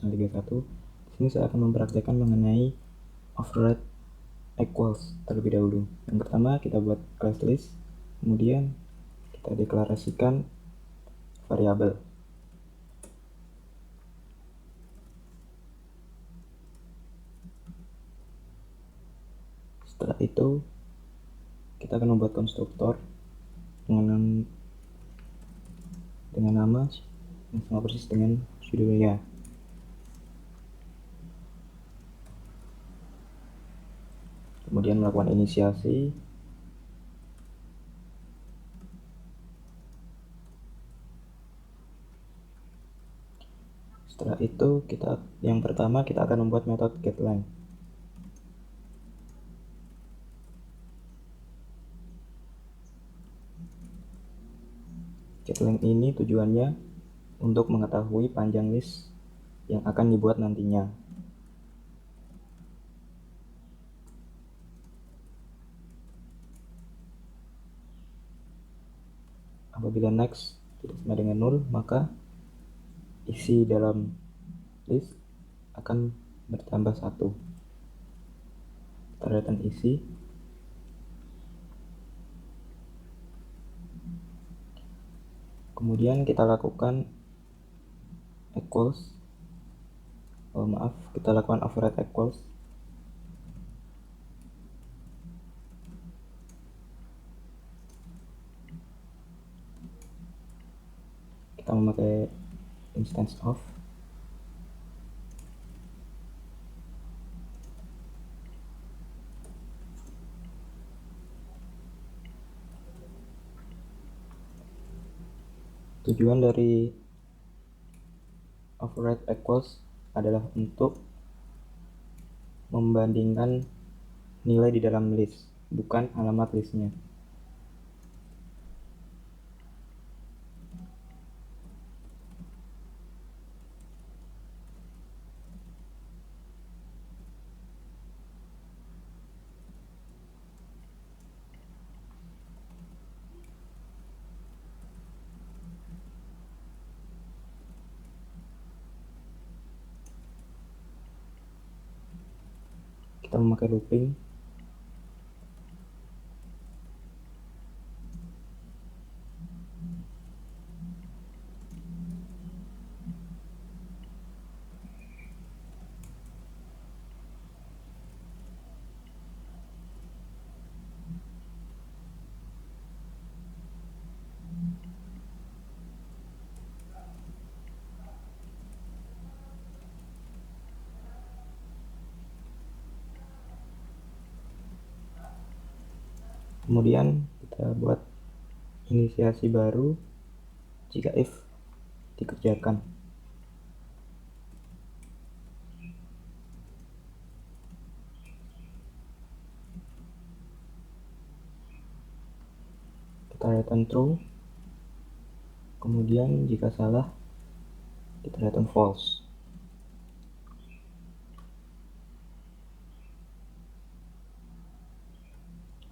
31. Di sini saya akan mempraktekkan mengenai override equals terlebih dahulu. Yang pertama kita buat class list, kemudian kita deklarasikan variabel. Setelah itu kita akan membuat konstruktor dengan nama yang sama persis dengan judulnya. Kemudian melakukan inisiasi. Setelah itu yang pertama kita akan membuat metode getLength. GetLength ini tujuannya untuk mengetahui panjang list yang akan dibuat nantinya. Apabila next tidak sama dengan 0, maka isi dalam list akan bertambah 1. Kita return isi. Kemudian kita lakukan kita lakukan override equals. Kita memakai instance of. Tujuan dari override equals adalah untuk membandingkan nilai di dalam list, bukan alamat listnya. Kita memakai looping. Kemudian kita buat inisiasi baru jika if dikerjakan. Kita return true. Kemudian jika salah kita return false.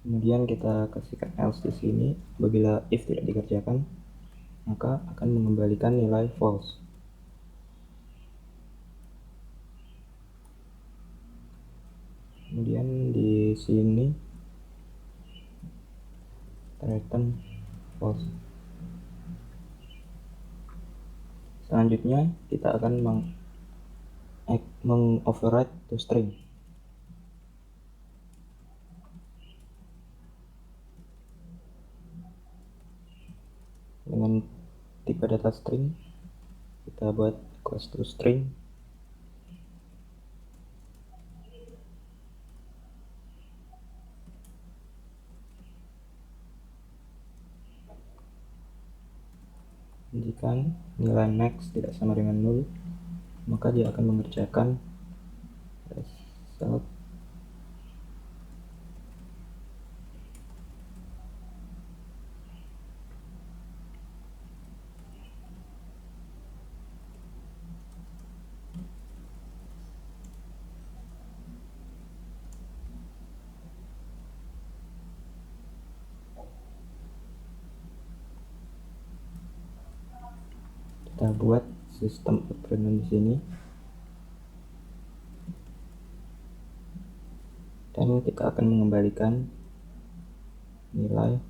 Kemudian kita kasihkan else di sini. Apabila if tidak dikerjakan, maka akan mengembalikan nilai false. Kemudian di sini kita return false. Selanjutnya kita akan mengoverride toString. Dengan tipe data string kita buat equals to string. Jika nilai next tidak sama dengan 0, maka dia akan mengerjakan result. Kita buat sistem operand di sini. dan kita akan mengembalikan nilai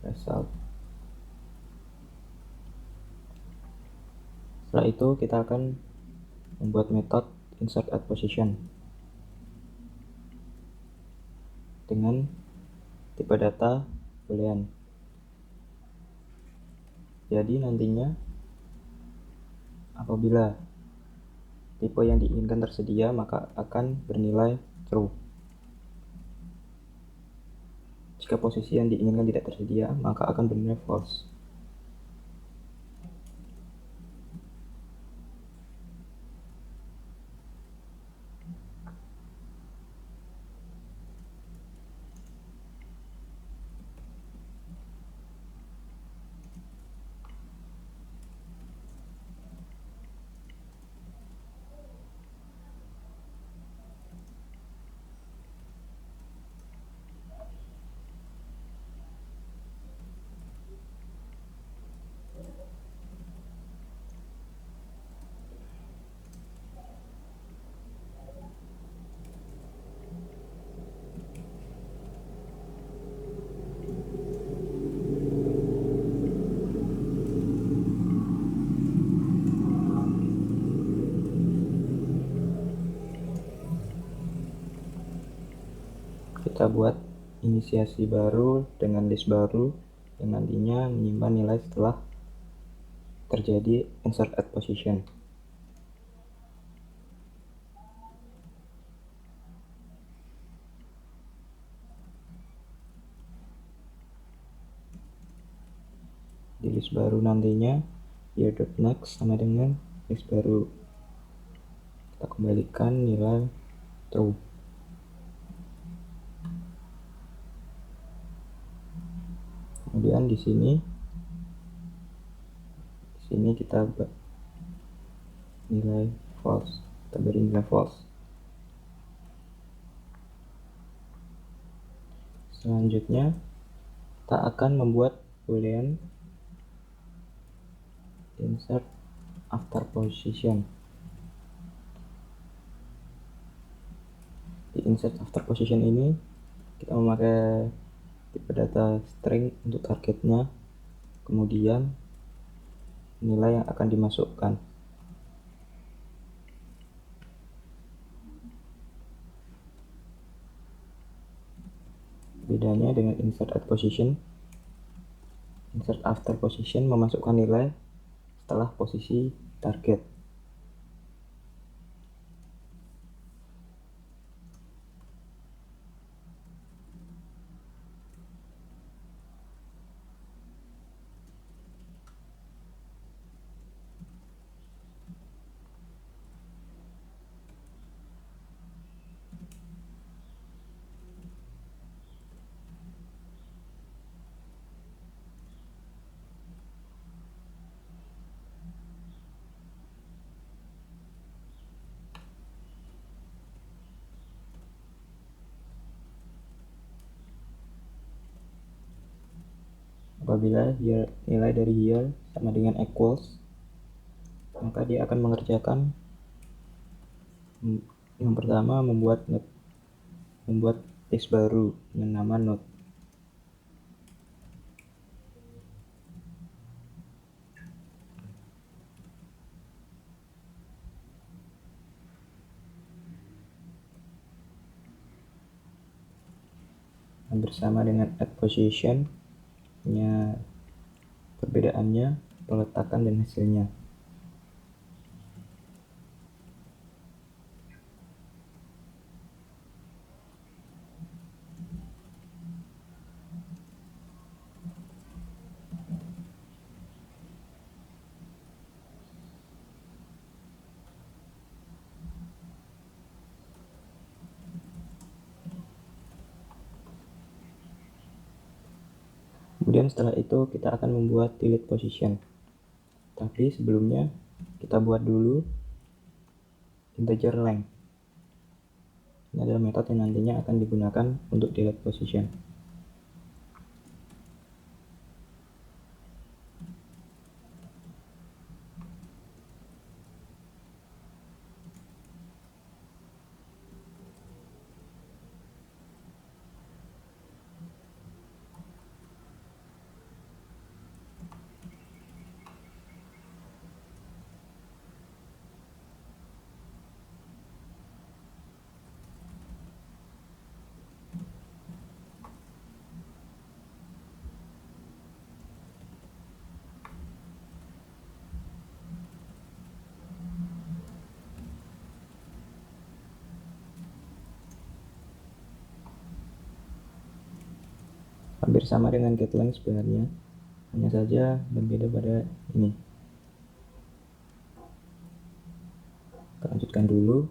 result. Setelah itu kita akan membuat metode insert at position dengan tipe data boolean. Jadi nantinya apabila tipe yang diinginkan tersedia, maka akan bernilai true. Jika posisi yang diinginkan tidak tersedia, maka akan bernilai false. Kita buat inisiasi baru dengan list baru yang nantinya menyimpan nilai setelah terjadi insert at position. Di list baru nantinya year.next sama dengan list baru. Kita kembalikan nilai true. Kemudian di sini kita nilai false. Kita beri nilai false. Selanjutnya kita akan membuat boolean insert after position. Di insert after position ini kita memakai tipe data string untuk targetnya, kemudian nilai yang akan dimasukkan. Bedanya dengan insert at position, insert after position memasukkan nilai setelah posisi target. Apabila nilai dari here sama dengan equals, maka dia akan mengerjakan yang pertama membuat list baru dengan nama node. Bersama dengan at position, hanya perbedaannya peletakan dan hasilnya. Kemudian setelah itu kita akan membuat delete position. Tapi sebelumnya kita buat dulu integer length. Ini adalah metode yang nantinya akan digunakan untuk delete position. Hampir sama dengan guideline sebenarnya, hanya saja berbeda pada ini. Kita lanjutkan dulu.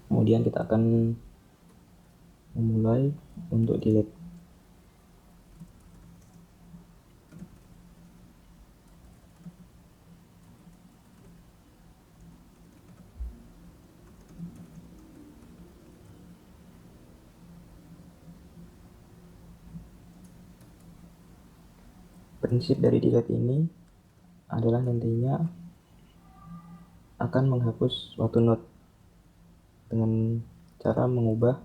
Kemudian kita akan memulai untuk delete. Prinsip dari delete ini adalah nantinya akan menghapus suatu node dengan cara mengubah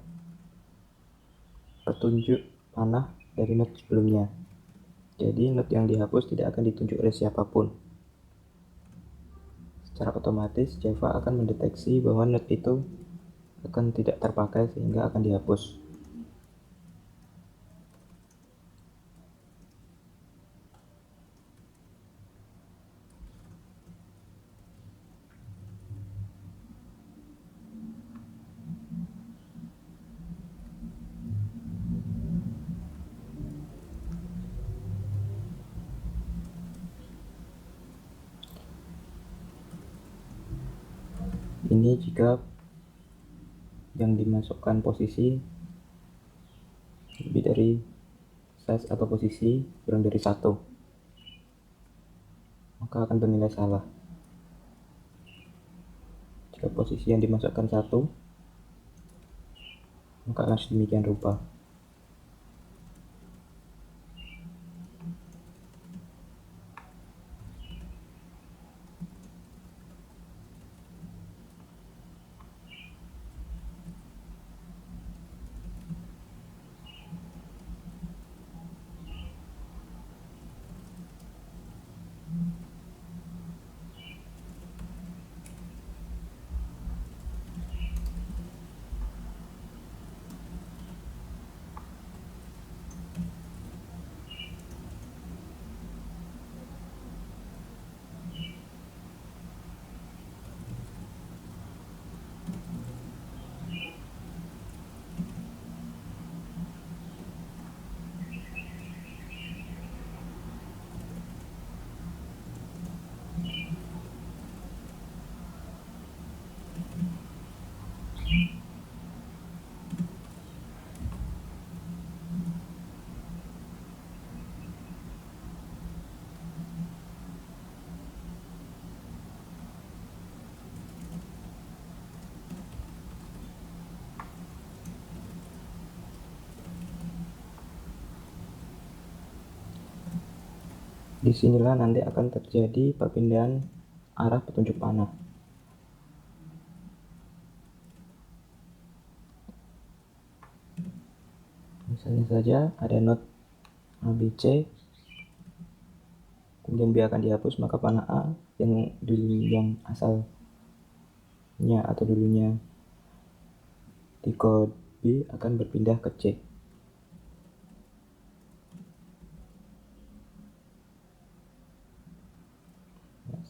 petunjuk panah dari node sebelumnya. Jadi node yang dihapus tidak akan ditunjuk oleh siapapun. Secara otomatis Java akan mendeteksi bahwa node itu akan tidak terpakai sehingga akan dihapus. Ini jika yang dimasukkan posisi lebih dari size atau posisi kurang dari 1, maka akan bernilai salah. Jika posisi yang dimasukkan 1, maka akan sedemikian rupa. Disinilah nanti akan terjadi perpindahan arah petunjuk panah. Misalnya saja ada node ABC, kemudian B akan dihapus, maka panah A yang asalnya atau dulunya di code B akan berpindah ke C.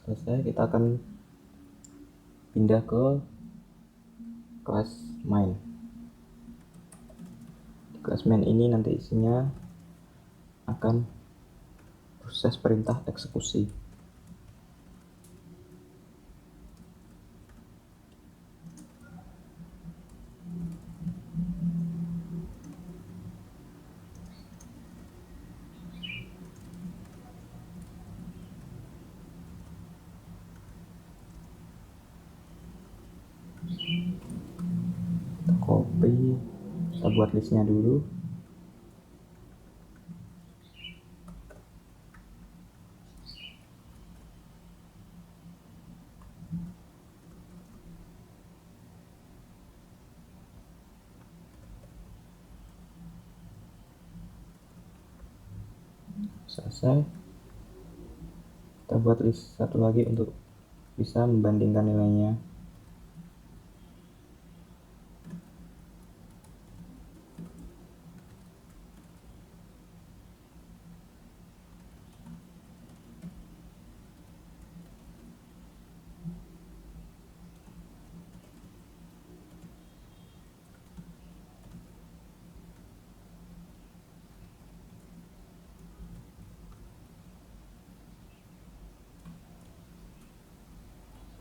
Selesai, kita akan pindah ke kelas main. Di kelas main ini nanti isinya akan proses perintah eksekusi. Kita copy, kita buat listnya dulu. Selesai, kita buat list satu lagi untuk bisa membandingkan nilainya.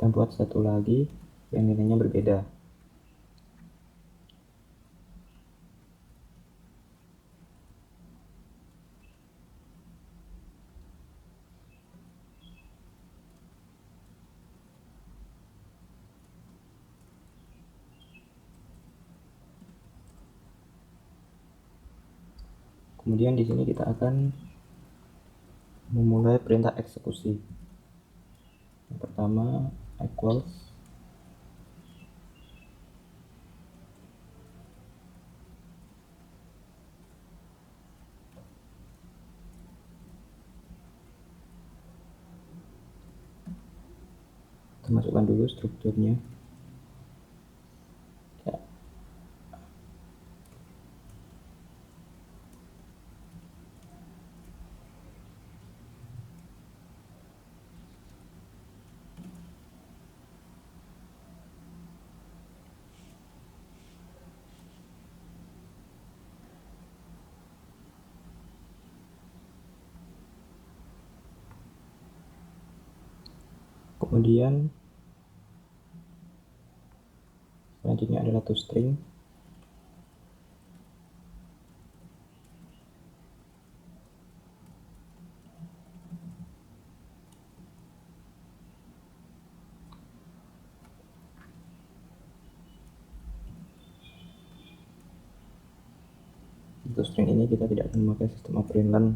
Kita buat satu lagi yang nilainya berbeda. Kemudian di sini kita akan memulai perintah eksekusi. Yang pertama equals kita masukkan dulu strukturnya ya. Kemudian selanjutnya adalah toString. Di toString ini kita tidak akan memakai sistem operand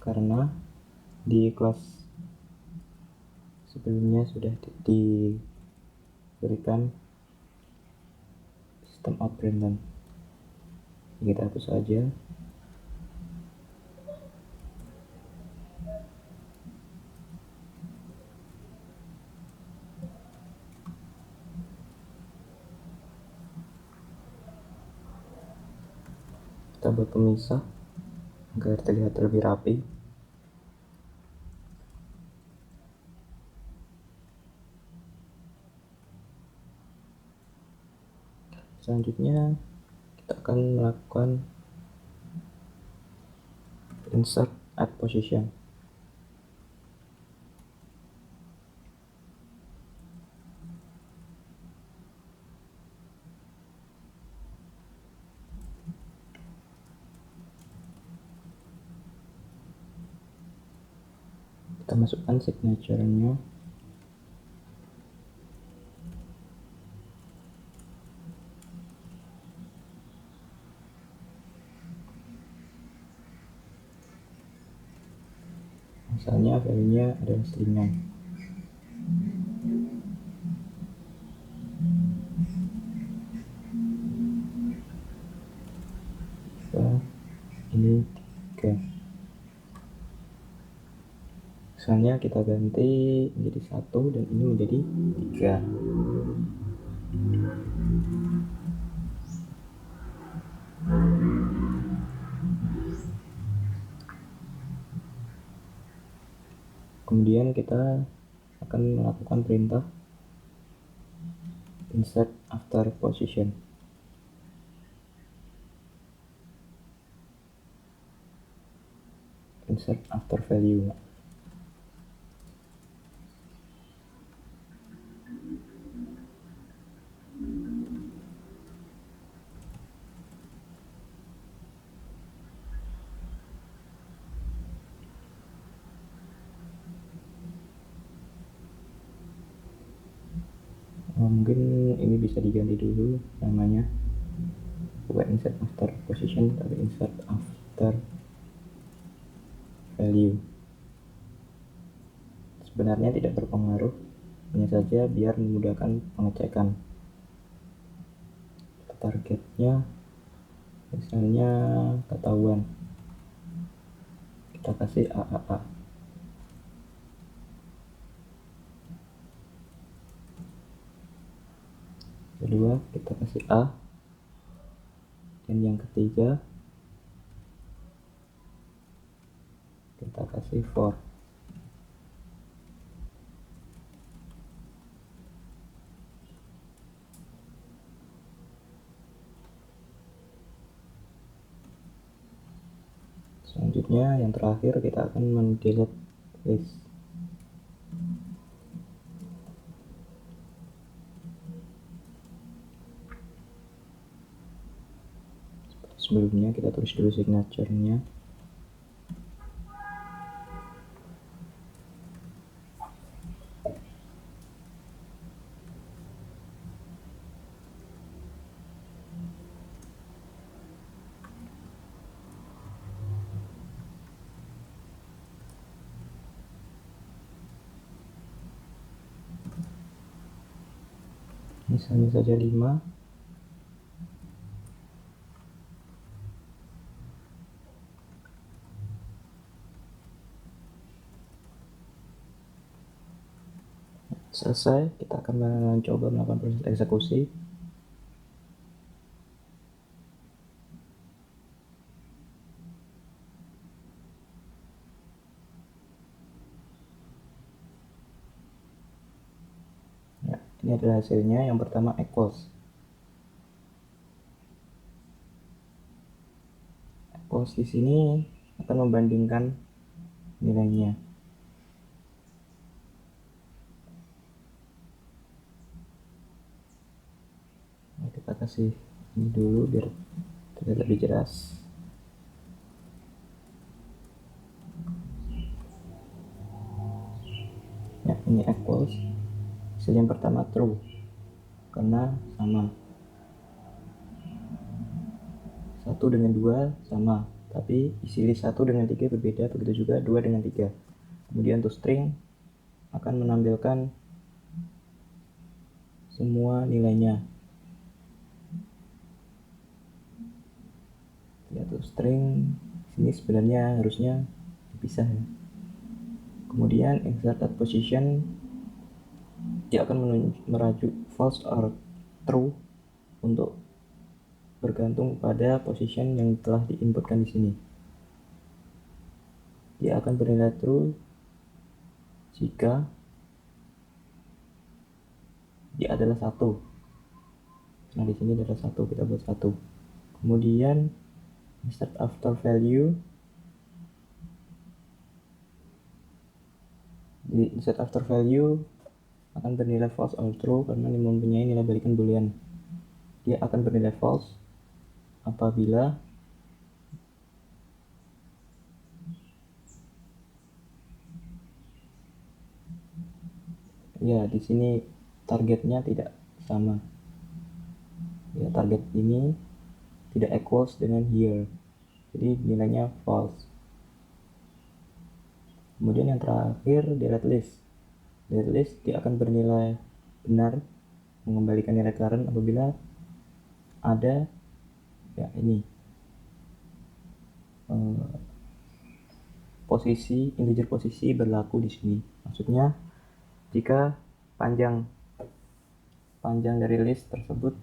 karena di kelas sebelumnya sudah diberikan sistem operand. Kita hapus saja. Kita buat pemisah agar terlihat lebih rapi. Selanjutnya kita akan melakukan insert at position. Kita masukkan signature-nya. Misalnya value-nya adalah selingan. Ini 3. Misalnya kita ganti menjadi 1 dan ini menjadi 3. Kemudian kita akan melakukan perintah insert after position. Insert after value. Mungkin ini bisa diganti dulu namanya, bukan insert after position tapi insert after value. Sebenarnya tidak berpengaruh, hanya saja biar memudahkan pengecekan. Targetnya misalnya ketahuan, kita kasih AAA. kedua kita kasih A, dan yang ketiga kita kasih for. Selanjutnya yang terakhir kita akan mendelete list. Sebelumnya kita tulis dulu signature-nya. Misalnya saja 5. Selesai, kita akan mencoba melakukan proses eksekusi. Ya, ini adalah hasilnya. Yang pertama equals. Equals di sini akan membandingkan nilainya. Nah, kita kasih ini dulu biar terlihat lebih jelas. Ya, ini equals. Hasil yang pertama true karena sama. 1 dengan 2 sama, tapi isi list 1 dengan 3 berbeda, begitu juga 2 dengan 3. Kemudian untuk string akan menampilkan semua nilainya. Ya, untuk string sini sebenarnya harusnya dipisah ya. Kemudian insert at position, dia akan merajuk false or true untuk bergantung pada position yang telah diinputkan di sini. Dia akan bernilai true jika dia adalah 1. Nah, di sini adalah 1, kita buat 1. Kemudian insert after value. Di insert after value akan bernilai false or true karena mempunyai nilai balikan boolean. Dia akan bernilai false apabila ya di sini targetnya tidak sama. Ya, target ini tidak equals dengan here. Jadi nilainya false. Kemudian yang terakhir delete list. Delete list dia akan bernilai benar, mengembalikan nilai current apabila ada ya ini posisi integer posisi berlaku di sini. Maksudnya jika panjang dari list tersebut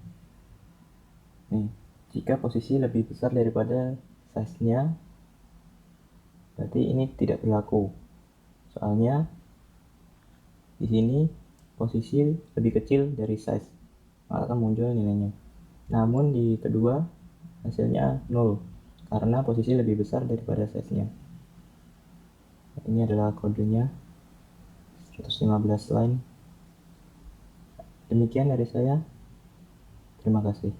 nih, jika posisi lebih besar daripada size-nya, berarti ini tidak berlaku. Soalnya di sini posisi lebih kecil dari size, maka akan muncul nilainya. Namun di kedua hasilnya 0 karena posisi lebih besar daripada size-nya. Ini adalah kodenya 115 line. Demikian dari saya. Terima kasih.